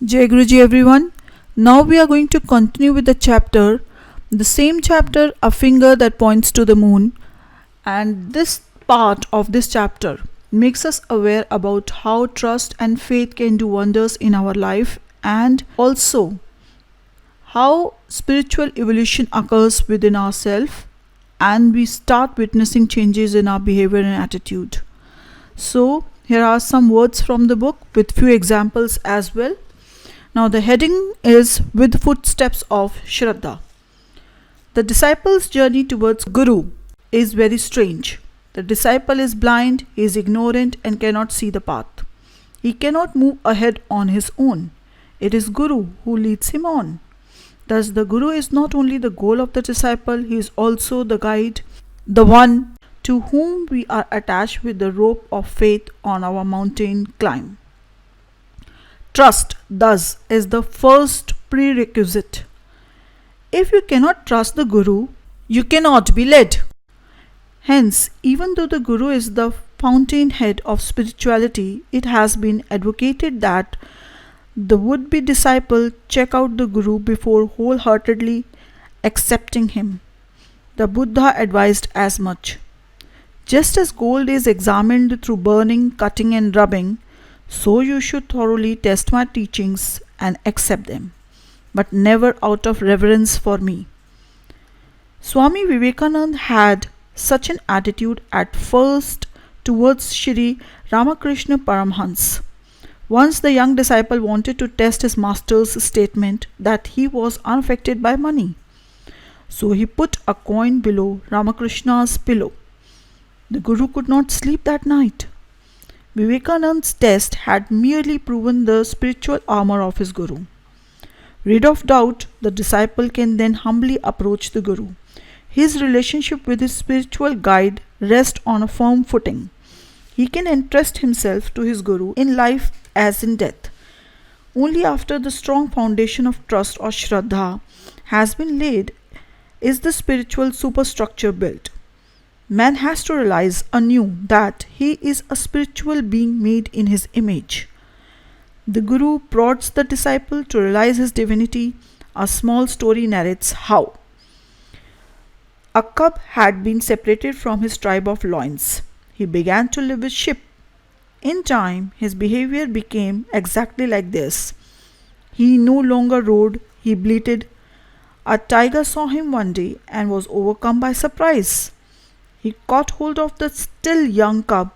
Jai Guruji everyone. Now we are going to continue with the same chapter, A Finger That Points to the Moon. And this part of this chapter makes us aware about how trust and faith can do wonders in our life, and also how spiritual evolution occurs within ourselves and we start witnessing changes in our behavior and attitude. So, here are some words from the book with few examples as well. Now, the heading is With Footsteps of Shraddha. The disciple's journey towards Guru is very strange. The disciple is blind, he is ignorant, and cannot see the path. He cannot move ahead on his own. It is Guru who leads him on. Thus, the Guru is not only the goal of the disciple, he is also the guide, the one to whom we are attached with the rope of faith on our mountain climb. Trust, thus, is the first prerequisite. If you cannot trust the Guru, you cannot be led. Hence, even though the Guru is the fountainhead of spirituality, it has been advocated that the would-be disciple check out the Guru before wholeheartedly accepting him. The Buddha advised as much. Just as gold is examined through burning, cutting and rubbing, so you should thoroughly test my teachings and accept them, but never out of reverence for me. Swami Vivekananda had such an attitude at first towards Shri Ramakrishna Paramhans. Once the young disciple wanted to test his master's statement that he was unaffected by money. So he put a coin below Ramakrishna's pillow. The Guru could not sleep that night. Vivekananda's test had merely proven the spiritual armor of his Guru. Rid of doubt, the disciple can then humbly approach the Guru. His relationship with his spiritual guide rests on a firm footing. He can entrust himself to his Guru in life as in death. Only after the strong foundation of trust or Shraddha has been laid is the spiritual superstructure built. Man has to realize anew that he is a spiritual being made in his image. The Guru prods the disciple to realize his divinity. A small story narrates how. A cub had been separated from his tribe of loins. He began to live with sheep. In time, his behavior became exactly like this. He no longer roared, he bleated. A tiger saw him one day and was overcome by surprise. He caught hold of the still young cub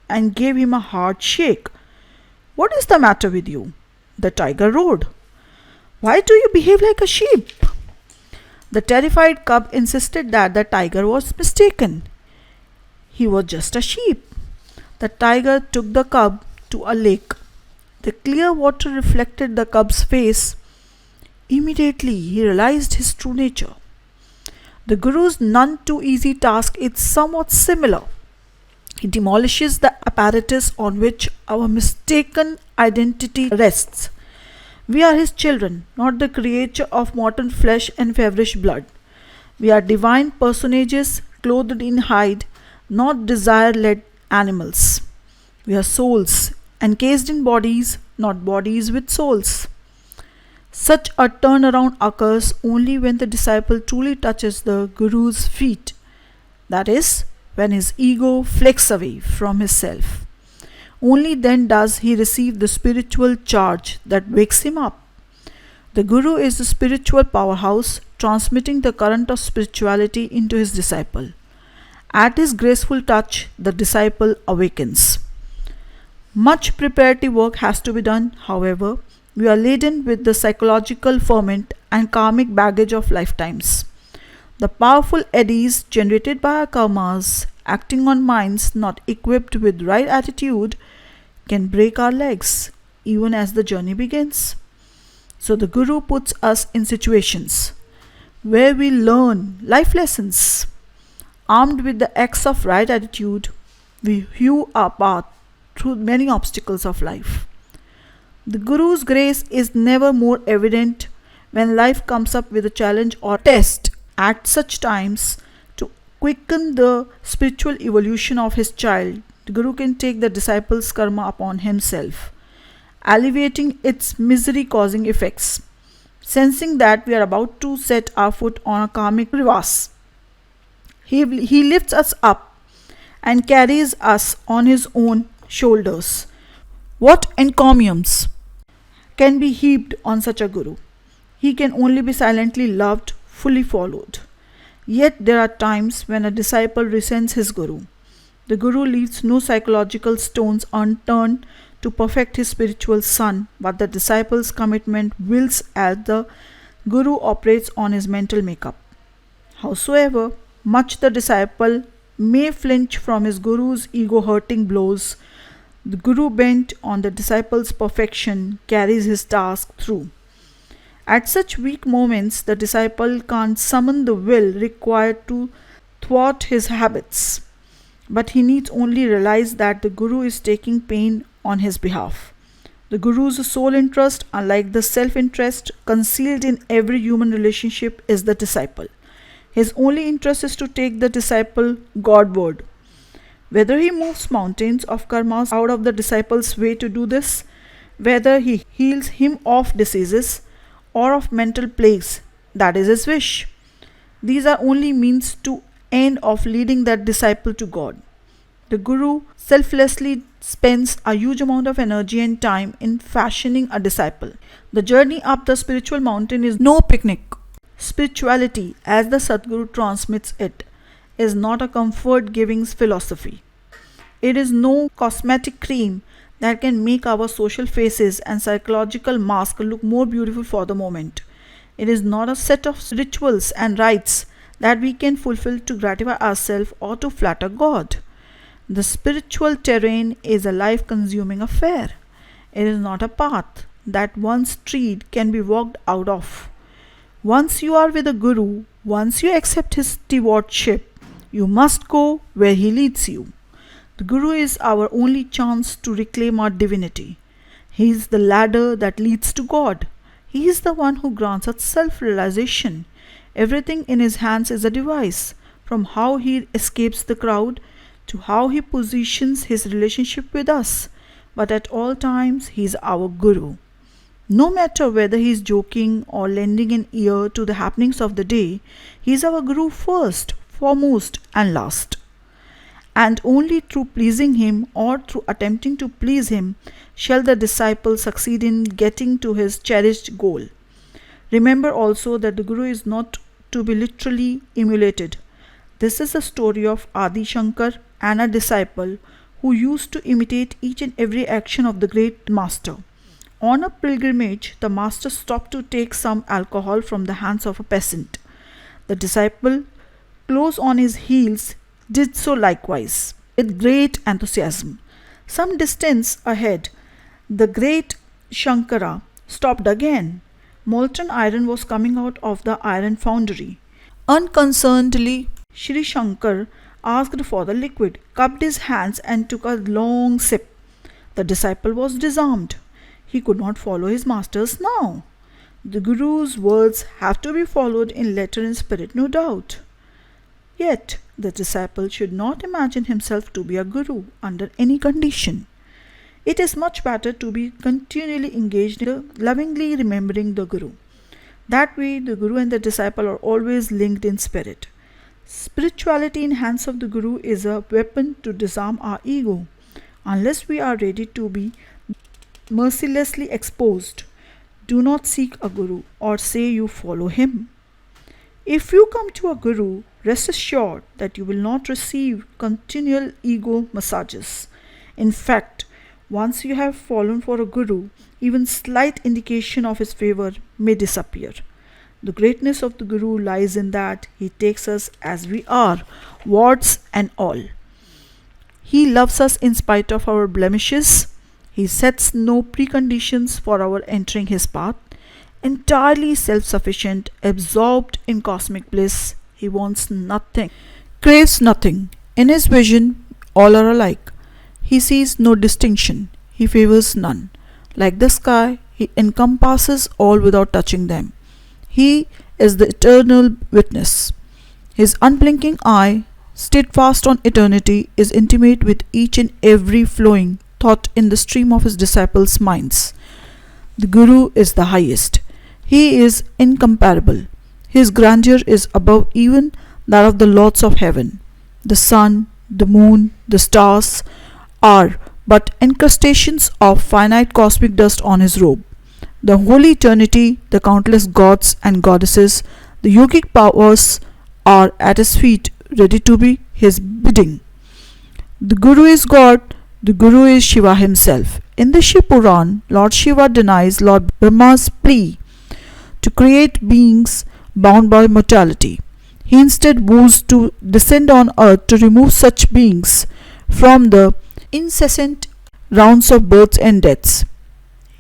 and gave him a hard shake. "What is the matter with you?" the tiger roared. "Why do you behave like a sheep?" The terrified cub insisted that the tiger was mistaken. He was just a sheep. The tiger took the cub to a lake. The clear water reflected the cub's face. Immediately he realized his true nature. The Guru's none too easy task is somewhat similar. He demolishes the apparatus on which our mistaken identity rests. We are his children, not the creature of mortal flesh and feverish blood. We are divine personages clothed in hide, not desire-led animals. We are souls, encased in bodies, not bodies with souls. Such a turnaround occurs only when the disciple truly touches the Guru's feet. That is, when his ego flakes away from his self. Only then does he receive the spiritual charge that wakes him up. The Guru is the spiritual powerhouse, transmitting the current of spirituality into his disciple. At his graceful touch, the disciple awakens. Much preparative work has to be done, however. We are laden with the psychological ferment and karmic baggage of lifetimes. The powerful eddies generated by our karmas, acting on minds not equipped with right attitude, can break our legs even as the journey begins. So the Guru puts us in situations where we learn life lessons. Armed with the axe of right attitude, we hew our path through many obstacles of life. The Guru's grace is never more evident when life comes up with a challenge or test. At such times, to quicken the spiritual evolution of his child, the Guru can take the disciple's karma upon himself alleviating its misery causing effects. Sensing that we are about to set our foot on a karmic crevasse, he lifts us up and carries us on his own shoulders. What encomiums can be heaped on such a guru? He can only be silently loved, fully followed. Yet there are times when a disciple resents his guru. The guru leaves no psychological stones unturned to perfect his spiritual son, but the disciple's commitment wills as the guru operates on his mental makeup. Howsoever much the disciple may flinch from his guru's ego hurting blows, the guru, bent on the disciple's perfection, carries his task through. At such weak moments, the disciple can't summon the will required to thwart his habits, but he needs only realize that the guru is taking pain on his behalf. The guru's sole interest, unlike the self interest concealed in every human relationship, is the disciple. His only interest is to take the disciple Godward. Whether he moves mountains of karmas out of the disciple's way to do this, whether he heals him of diseases or of mental plagues, that is his wish. These are only means to end of leading that disciple to God. The guru selflessly spends a huge amount of energy and time in fashioning a disciple. The journey up the spiritual mountain is no picnic. Spirituality, as the Sadguru transmits it, is not a comfort giving philosophy. It is no cosmetic cream that can make our social faces and psychological mask look more beautiful for the moment. It is not a set of rituals and rites that we can fulfill to gratify ourselves or to flatter God. The spiritual terrain is a life consuming affair. It is not a path that once tread can be walked out of. Once you are with the Guru, once you accept his stewardship, you must go where he leads you. The Guru is our only chance to reclaim our divinity. He is the ladder that leads to God. He is the one who grants us self-realization. Everything in his hands is a device, from how he escapes the crowd to how he positions his relationship with us. But at all times, he is our Guru. No matter whether he is joking or lending an ear to the happenings of the day, he is our Guru first, foremost, and last. And only through pleasing him or through attempting to please him shall the disciple succeed in getting to his cherished goal. Remember also that the Guru is not to be literally emulated. This is the story of Adi Shankar and a disciple who used to imitate each and every action of the great master. On a pilgrimage, the master stopped to take some alcohol from the hands of a peasant. The disciple, close on his heels, did so likewise, with great enthusiasm. Some distance ahead, the great Shankara stopped again. Molten iron was coming out of the iron foundry. Unconcernedly, Sri Shankar asked for the liquid, cupped his hands and took a long sip. The disciple was disarmed. He could not follow his masters now. The Guru's words have to be followed in letter and spirit, no doubt. Yet, the disciple should not imagine himself to be a Guru under any condition. It is much better to be continually engaged in lovingly remembering the Guru. That way, the Guru and the disciple are always linked in spirit. Spirituality in hands of the Guru is a weapon to disarm our ego. Unless we are ready to be mercilessly exposed, do not seek a Guru or say you follow him. If you come to a Guru, rest assured that you will not receive continual ego massages. In fact, once you have fallen for a Guru, even slight indication of his favor may disappear. The greatness of the Guru lies in that he takes us as we are, warts and all. He loves us in spite of our blemishes. He sets no preconditions for our entering his path. Entirely self-sufficient, absorbed in cosmic bliss, he wants nothing, craves nothing. In his vision, all are alike. He sees no distinction. He favors none. Like the sky, he encompasses all without touching them. He is the eternal witness. His unblinking eye, steadfast on eternity, is intimate with each and every flowing thought in the stream of his disciples' minds. The Guru is the highest. He is incomparable. His grandeur is above even that of the lords of heaven. The sun, the moon, the stars are but incrustations of finite cosmic dust on his robe. The holy eternity, the countless gods and goddesses, the yogic powers are at his feet, ready to be his bidding. The Guru is God, the Guru is Shiva himself. In the Shiv Puran, Lord Shiva denies Lord Brahma's plea to create beings bound by mortality. He instead vows to descend on earth to remove such beings from the incessant rounds of births and deaths.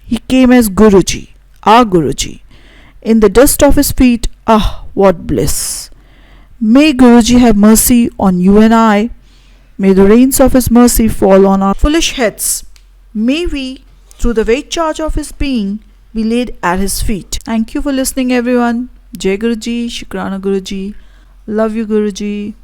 He came as Guruji, our Guruji. In the dust of his feet, ah, what bliss! May Guruji have mercy on you and I. May the rains of his mercy fall on our foolish heads. May we, through the weight charge of his being, be laid at his feet. Thank you for listening, everyone. Jai Guruji, Shukrana Guruji. Love you, Guruji.